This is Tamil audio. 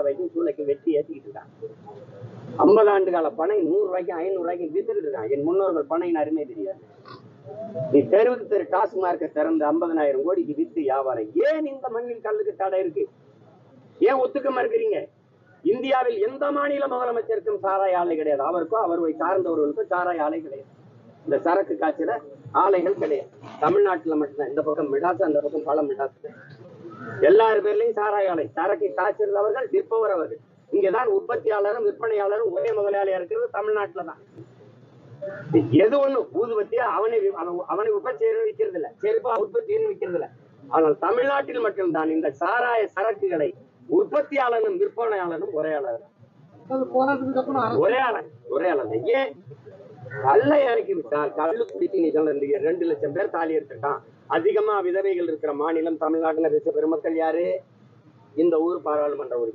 ரூபாய்க்கும் சூளைக்கு வெட்டி ஏற்றிக்கிட்டு இருக்காங்க. 50 ஆண்டு கால பனை 100 ரூபாய்க்கும் 500 ரூபாய்க்கும் வித்துட்டு இருக்காங்க. என் முன்னோர்கள் பனையின் அருமை தெரியாது. நீ தெருவுக்கு தெரு டாஸ்மார்க்க திறந்து 50,000 கோடிக்கு வித்து வியாபாரம். ஏன் இந்த மண்ணில் கல்லுக்கு தடை இருக்கு? ஏன் ஒத்துக்க மறுக்கிறீங்க? இந்தியாவில் எந்த மாநில முதலமைச்சருக்கும் சாராய ஆலை கிடையாது. அவருக்கோ அவரை சார்ந்தவர்களுக்கும் சாராய ஆலை கிடையாது. இந்த சரக்கு காய்ச்சல ஆலைகள் கிடையாது. தமிழ்நாட்டுல மட்டும்தான். இந்த பக்கம் மிடாசு, அந்த பக்கம் பல மிடாசு. எல்லாரு பேர்லயும் சாராய ஆலை. சரக்கு காய்ச்சல் அவர்கள், விற்பவர் அவர்கள். இங்கதான் உற்பத்தியாளரும் விற்பனையாளரும் ஒரே முதலாளியா இருக்கிறது தமிழ்நாட்டுல தான். எது ஒண்ணு ஊதுபத்தியா அவனை உற்பத்தி விற்கிறது இல்ல, செருப்பா உற்பத்தி விற்கிறது இல்ல. ஆனால் தமிழ்நாட்டில் மட்டும்தான் இந்த சாராய சரக்குகளை உற்பத்தியாளரும் விற்பனையாளரும் ஒரே ஆளர். ஏன் கல்லை இறக்கி விட்டால் கல்லு குடிச்சு நீ சொல்ல 2 லட்சம் பேர் தாலி எடுத்துட்டான். அதிகமா விதவைகள் இருக்கிற மாநிலம் தமிழ்நாட்டுல பேச பெருமக்கள் யாரு? இந்த ஊர் பாராளுமன்ற உறுப்பினர்.